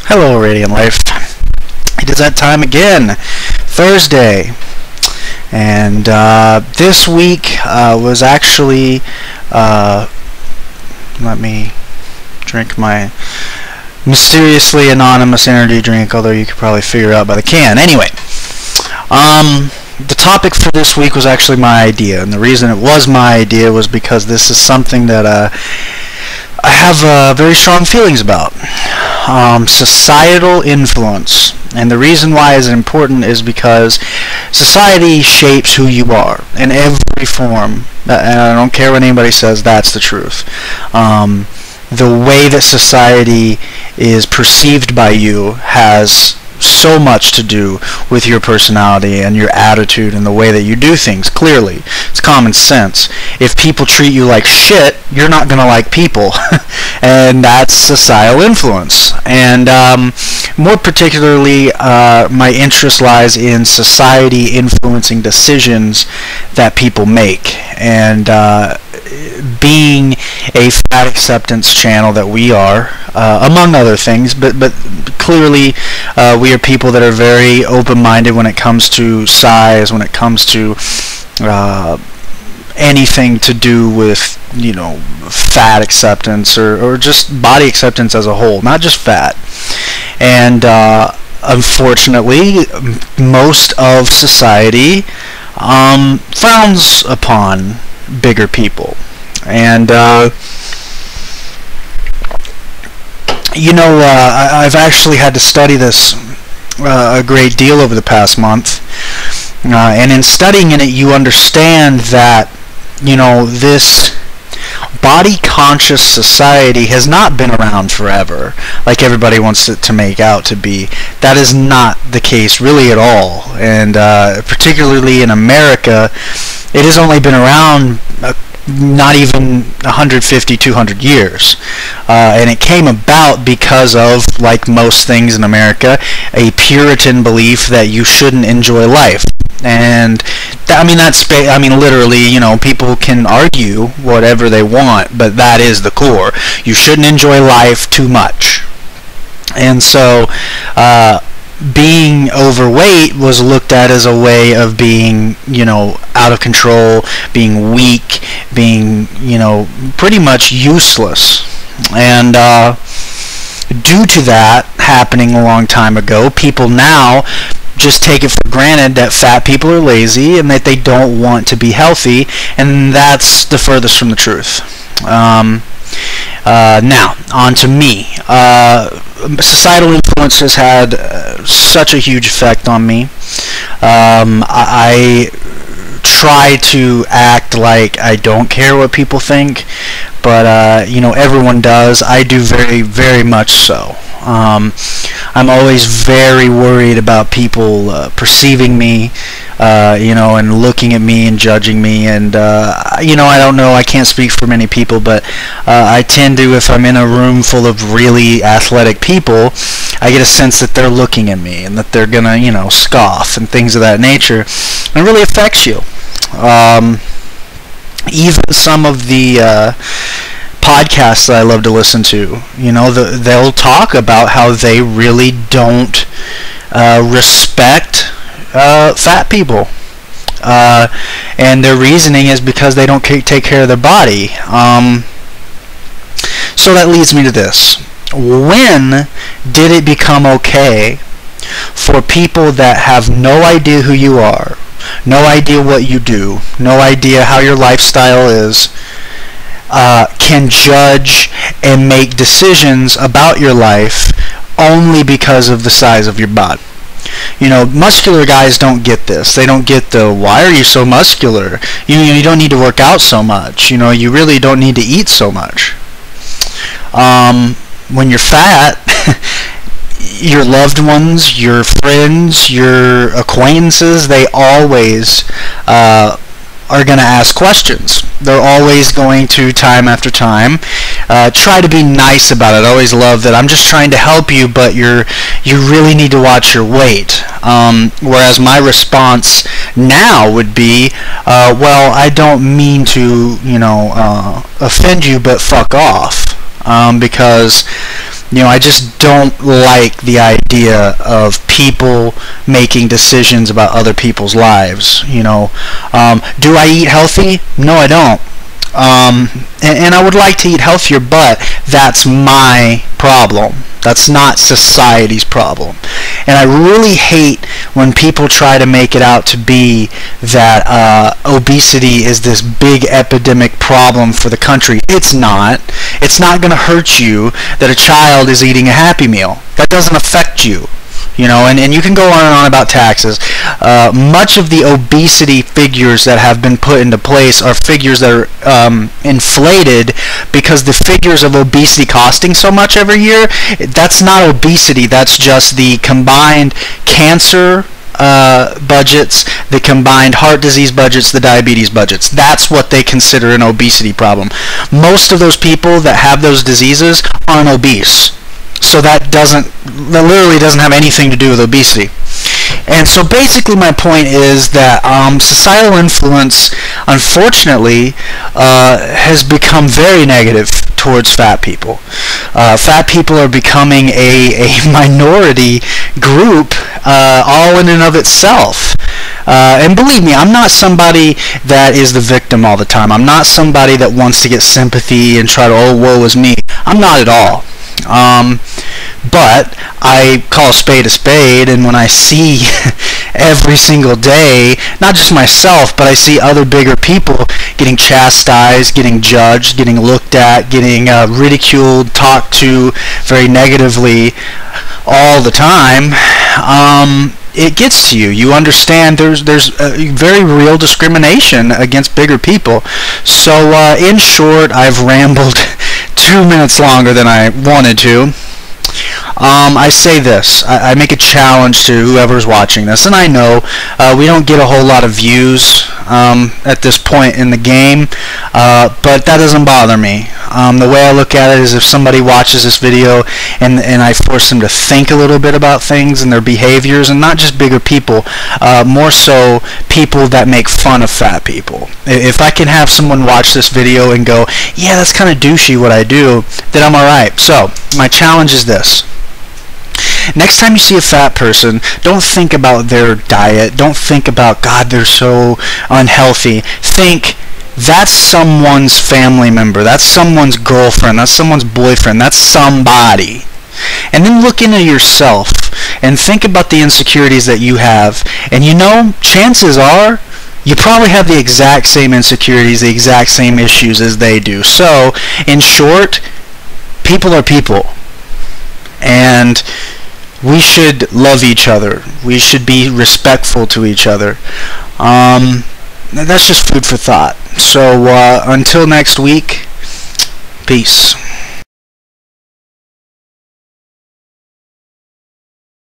Hello, Radiant Life. It is that time again, Thursday, and this week was actually, let me drink my mysteriously anonymous energy drink, although you could probably figure it out by the can. Anyway, the topic for this week was actually my idea, and the reason it was my idea was because this is something that I have very strong feelings about. Societal influence. And the reason why it's important is because society shapes who you are in every form. And I don't care what anybody says, that's the truth. The way that society is perceived by you has so much to do with your personality and your attitude and the way that you do things. Clearly, it's common sense. If people treat you like shit, you're not going to like people. And that's societal influence. And more particularly, my interest lies in society influencing decisions that people make. And being a fat acceptance channel that we are, among other things, but clearly we are people that are very open-minded when it comes to size, when it comes to anything to do with, you know, fat acceptance or just body acceptance as a whole, not just fat. And unfortunately, most of society frowns upon bigger people. And you know, I've actually had to study this a great deal over the past month, and in studying it, you understand that, you know, this body-conscious society has not been around forever, like everybody wants it to make out to be. That is not the case really at all, and particularly in America, it has only been around not even 150, 200 years. And it came about because of, like most things in America, a Puritan belief that you shouldn't enjoy life. And I mean, literally, you know, people can argue whatever they want, but that is the core. You shouldn't enjoy life too much. And so, being overweight was looked at as a way of being, you know, out of control, being weak, being, you know, pretty much useless. And due to that happening a long time ago, people now just take it for granted that fat people are lazy and that they don't want to be healthy, and that's the furthest from the truth. Now, on to me. Societal influence has had such a huge effect on me. I try to act like I don't care what people think, but you know, everyone does. I do very, very much so. I'm always very worried about people perceiving me, you know, and looking at me and judging me. And you know, I don't know, I can't speak for many people, but I tend to, if I'm in a room full of really athletic people, I get a sense that they're looking at me and that they're gonna, you know, scoff and things of that nature. And it really affects you. Even some of the podcasts that I love to listen to, you know, they'll talk about how they really don't respect fat people, and their reasoning is because they don't take care of their body. So that leads me to this: when did it become okay for people that have no idea who you are, no idea what you do, no idea how your lifestyle is, can judge and make decisions about your life only because of the size of your body? You know, muscular guys don't get this. They don't get the, why are you so muscular? You don't need to work out so much. You know, you really don't need to eat so much. When you're fat, your loved ones, your friends, your acquaintances, they always are going to ask questions. They're always going to, time after time, try to be nice about it. I always love that. I'm just trying to help you, but you really need to watch your weight. Whereas my response now would be, well, I don't mean to, you know, offend you, but fuck off. Because I just don't like the idea of people making decisions about other people's lives. Do I eat healthy? No, I don't. And I would like to eat healthier, but that's my problem. That's not society's problem. And I really hate when people try to make it out to be that obesity is this big epidemic problem for the country. It's not. It's not going to hurt you that a child is eating a Happy Meal. That doesn't affect you. And you can go on and on about taxes. Much of the obesity figures that have been put into place are figures that are inflated because the figures of obesity costing so much every year, that's not obesity. That's just the combined cancer budgets, the combined heart disease budgets, the diabetes budgets. That's what they consider an obesity problem. Most of those people that have those diseases aren't obese. So that literally doesn't have anything to do with obesity. And so basically my point is that societal influence, unfortunately, has become very negative towards fat people. Fat people are becoming a minority group all in and of itself. And believe me, I'm not somebody that is the victim all the time. I'm not somebody that wants to get sympathy and try to, oh, woe is me. I'm not at all. But I call a spade, and when I see every single day, not just myself, but I see other bigger people getting chastised, getting judged, getting looked at, getting ridiculed, talked to very negatively all the time, it gets to you. You understand there's a very real discrimination against bigger people. So in short, I've rambled 2 minutes longer than I wanted to. I say this. I make a challenge to whoever's watching this, and I know we don't get a whole lot of views at this point in the game, but that doesn't bother me. The way I look at it is if somebody watches this video and I force them to think a little bit about things and their behaviors, and not just bigger people, more so people that make fun of fat people. If I can have someone watch this video and go, yeah, that's kind of douchey what I do, then I'm alright. So, my challenge is this. Next time you see a fat person, don't think about their diet. Don't think about, God, they're so unhealthy. Think, that's someone's family member. That's someone's girlfriend. That's someone's boyfriend. That's somebody. And then look into yourself and think about the insecurities that you have. And chances are, you probably have the exact same insecurities, the exact same issues as they do. So, in short, people are people. And we should love each other. We should be respectful to each other. That's just food for thought. So until next week, peace.